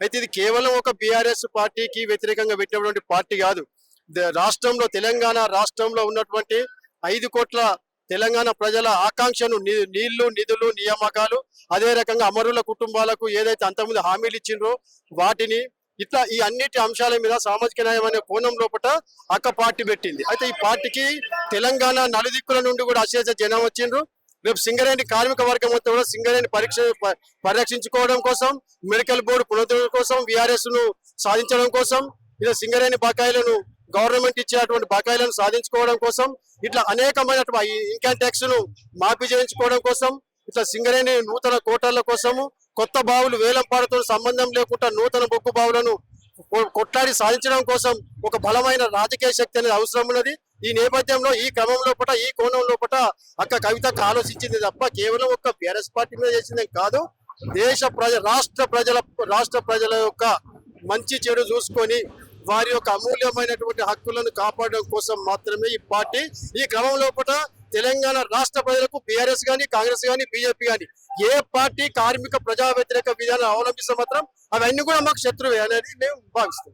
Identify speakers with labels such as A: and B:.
A: అయితే ఇది కేవలం ఒక బీఆర్ఎస్ పార్టీకి వ్యతిరేకంగా పెట్టినటువంటి పార్టీ కాదు. రాష్ట్రంలో తెలంగాణ రాష్ట్రంలో ఉన్నటువంటి 5 కోట్ల తెలంగాణ ప్రజల ఆకాంక్షను నీళ్లు, నిధులు, నియామకాలు, అదే రకంగా అమరుల కుటుంబాలకు ఏదైతే అంతకుముందు హామీలు ఇచ్చిండ్రో వాటిని ఇట్లా ఈ అన్నిటి అంశాల మీద సామాజిక న్యాయం అనే కోణం లోపల అక్క పార్టీ పెట్టింది. అయితే ఈ పార్టీకి తెలంగాణ నలుదిక్కుల నుండి కూడా అశేష జనం వచ్చిండ్రు. రేపు సింగరేణి కార్మిక వర్గం మొత్తం కూడా సింగరేణి పరిరక్షించుకోవడం కోసం, మెడికల్ బోర్డు పునరుద్ధరణ కోసం, విఆర్ఎస్ ను సాధించడం కోసం, ఇలా సింగరేణి బకాయిలను గవర్నమెంట్ ఇచ్చేటువంటి బకాయిలను సాధించుకోవడం కోసం, ఇట్లా అనేకమైనటువంటి ఇన్కమ్ ట్యాక్స్ ను మాఫీ చేయించుకోవడం కోసం, ఇట్లా సింగరేణి నూతన కోటర్ల కోసము, కొత్త బావులు వేలంపాడుతో సంబంధం లేకుండా నూతన బొగ్గు బావులను కొట్లాడి సాధించడం కోసం ఒక బలమైన రాజకీయ శక్తి అనేది అవసరం ఉన్నది. ఈ నేపథ్యంలో ఈ క్రమం లోపల ఈ కోణం లోపల అక్క కవితకు ఆలోచించింది తప్ప కేవలం ఒక బీఆర్ఎస్ పార్టీ మీద చేసిందే కాదు. రాష్ట్ర ప్రజల యొక్క మంచి చెడు చూసుకొని వారి యొక్క అమూల్యమైనటువంటి హక్కులను కాపాడడం కోసం మాత్రమే ఈ పార్టీ ఈ క్రమం లోపల తెలంగాణ రాష్ట్ర ప్రజలకు బీఆర్ఎస్ గాని, కాంగ్రెస్ గాని, బీజేపీ గాని ఏ పార్టీ కార్మిక ప్రజా వ్యతిరేక విధానం అవలంబిస్తే మాత్రం అవన్నీ కూడా మాకు శత్రువే అనేది మేము భావిస్తాం.